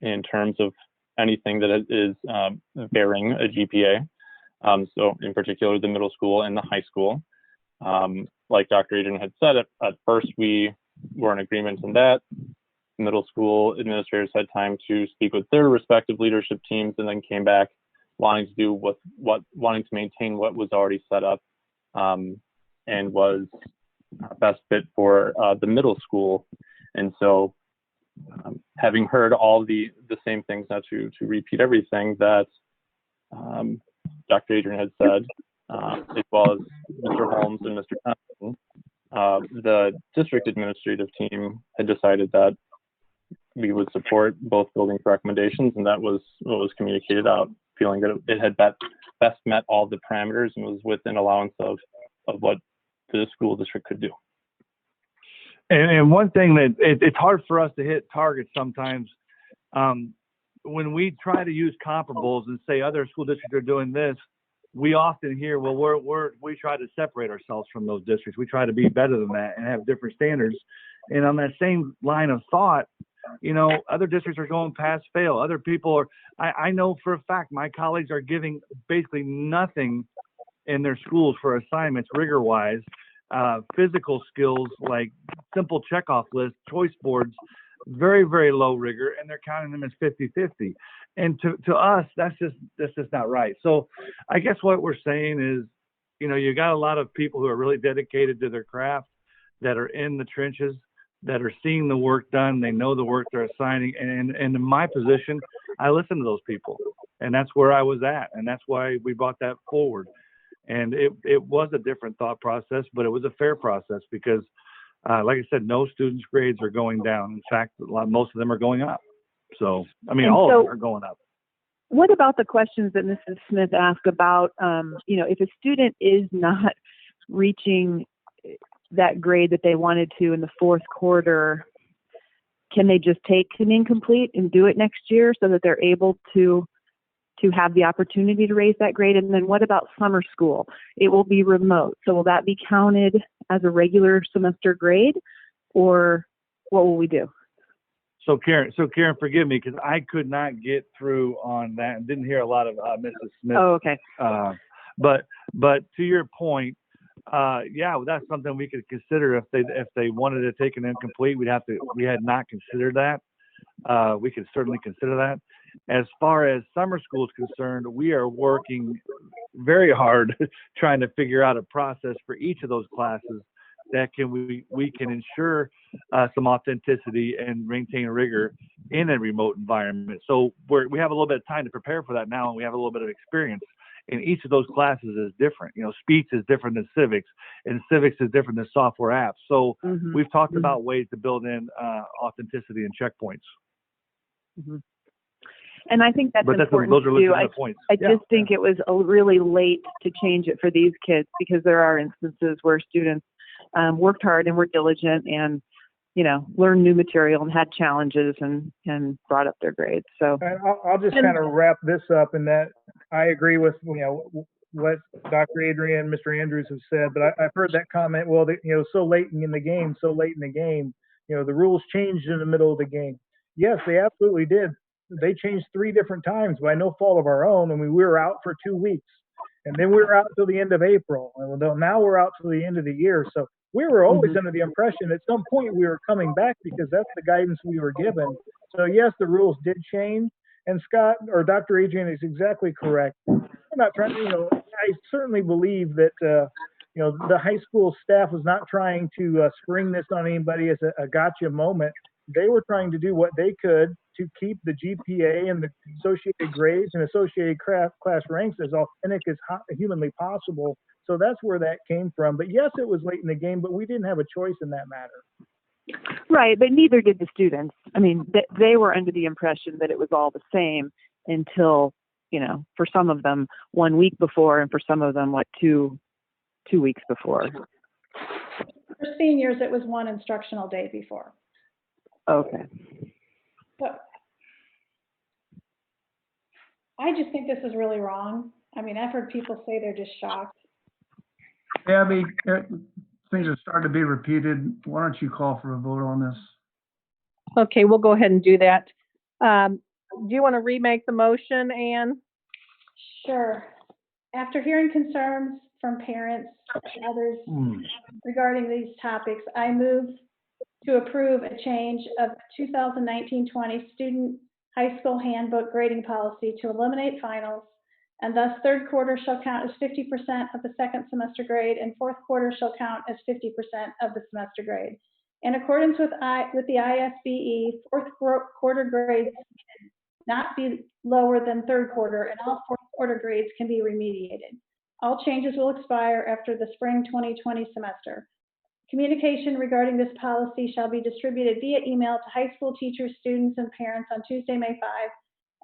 in terms of anything that is bearing a GPA. So in particular, the middle school and the high school. Like Dr. Adrian had said, at first we were in agreement on that. Middle school administrators had time to speak with their respective leadership teams and then came back wanting to do wanting to maintain what was already set up and was best fit for the middle school. And so having heard all the same things, not to repeat everything that Dr. Adrian had said, as well as Mr. Holmes and Mr. Thompson, the district administrative team had decided that we would support both buildings recommendations, and that was what was communicated out, feeling that it had best met all the parameters and was within allowance of what the school district could do. And one thing that it's hard for us to hit targets sometimes. When we try to use comparables and say other school districts are doing this, we often hear, well, we try to separate ourselves from those districts. We try to be better than that and have different standards. And on that same line of thought, other districts are going pass fail. Other people are, I know for a fact, my colleagues are giving basically nothing in their schools for assignments rigor-wise, physical skills like simple checkoff lists, choice boards, very, very low rigor, and they're counting them as 50-50. And to us, that's just not right. So I guess what we're saying is, you got a lot of people who are really dedicated to their craft, that are in the trenches, that are seeing the work done. They know the work they're assigning. And in my position, I listen to those people. And that's where I was at. And that's why we brought that forward. And it was a different thought process, but it was a fair process because, like I said, no students' grades are going down. In fact, most of them are going up. So, all of them are going up. what about the questions that Mrs. Smith asked about, if a student is not reaching that grade that they wanted to in the fourth quarter, can they just take an incomplete and do it next year so that they're able to have the opportunity to raise that grade? And then what about summer school? It will be remote. So will that be counted as a regular semester grade, or what will we do? So Karen, forgive me because I could not get through on that and didn't hear a lot of Mrs. Smith. Oh, okay. But to your point, that's something we could consider if they wanted to take an incomplete. We had not considered that. We could certainly consider that. As far as summer school is concerned, we are working very hard trying to figure out a process for each of those classes that we can ensure some authenticity and maintain rigor in a remote environment. So we have a little bit of time to prepare for that now, and we have a little bit of experience. And each of those classes is different. Speech is different than civics, and civics is different than software apps. So we've talked about ways to build in authenticity and checkpoints. Mm-hmm. And I think that's important those are too. legitimate points. I just think it was really late to change it for these kids, because there are instances where students worked hard and were diligent and, learned new material and had challenges and brought up their grades. So I'll just kind of wrap this up in that I agree with, what Dr. Adrian and Mr. Andrews have said, but I've heard that comment, well, so late in the game, the rules changed in the middle of the game. Yes, they absolutely did. They changed 3 different times by no fault of our own. And we were out for 2 weeks, and then we were out till the end of April. And now we're out till the end of the year. So we were always under the impression at some point we were coming back, because that's the guidance we were given. So yes, the rules did change. And Scott, or Dr. Adrian, is exactly correct. We're not trying to, I certainly believe that, the high school staff was not trying to spring this on anybody as a gotcha moment. They were trying to do what they could to keep the GPA and the associated grades and associated class ranks as authentic as humanly possible. So that's where that came from. But yes, it was late in the game, but we didn't have a choice in that matter. Right, but neither did the students. I mean, they were under the impression that it was all the same until, for some of them 1 week before, and for some of them 2 weeks before. For seniors, it was 1 instructional day before. Okay. But I just think this is really wrong. I mean, I've heard people say they're just shocked. Abby, things are starting to be repeated. Why don't you call for a vote on this? Okay, we'll go ahead and do that. Do you want to remake the motion, Anne? Sure. After hearing concerns from parents and others regarding these topics, I move to approve a change of 2019-20 student high school handbook grading policy to eliminate finals, and thus third quarter shall count as 50% of the second semester grade, and fourth quarter shall count as 50% of the semester grade. In accordance with the ISBE, fourth quarter grades not be lower than third quarter, and all fourth quarter grades can be remediated. All changes will expire after the spring 2020 semester. Communication regarding this policy shall be distributed via email to high school teachers, students, and parents on Tuesday, May 5,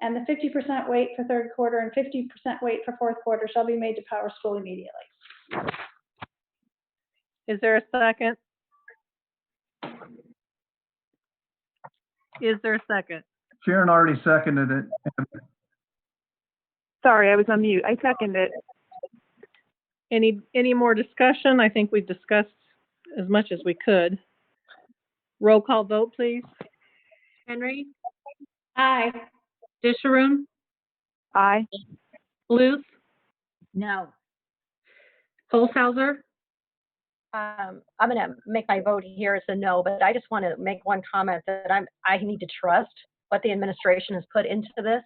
and the 50% weight for third quarter and 50% weight for fourth quarter shall be made to Power School immediately. Is there a second? Is there a second? Sharon already seconded it. Sorry, I was on mute. I second it. Any more discussion? I think we've discussed as much as we could. Roll call vote, please. Henry, Aye. Disharum, Aye. Bluth, No. Holshouser, I'm going to make my vote here as a no, but I just want to make one comment that I need to trust what the administration has put into this,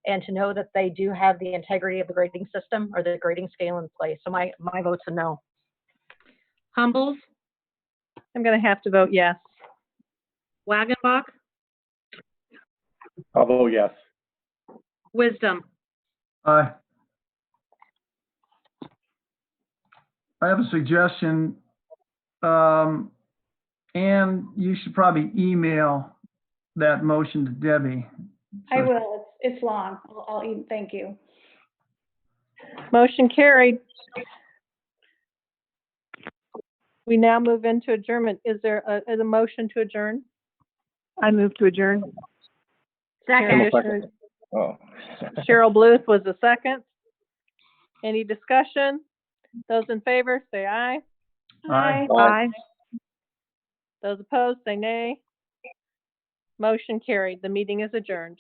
and to know that they do have the integrity of the grading system or the grading scale in place. So my vote's a no. Humbles, I'm going to have to vote yes. Wagenbach, I'll vote yes. Wisdom. Aye. I have a suggestion. And you should probably email that motion to Debbie. I will. it's long. I'll even, thank you. Motion carried. We now move into adjournment. Is there a motion to adjourn? I move to adjourn. Second. Commissioner Oh. Cheryl Bluth was the second. Any discussion? Those in favor, say aye. Aye. Aye. Those opposed, say nay. Motion carried. The meeting is adjourned.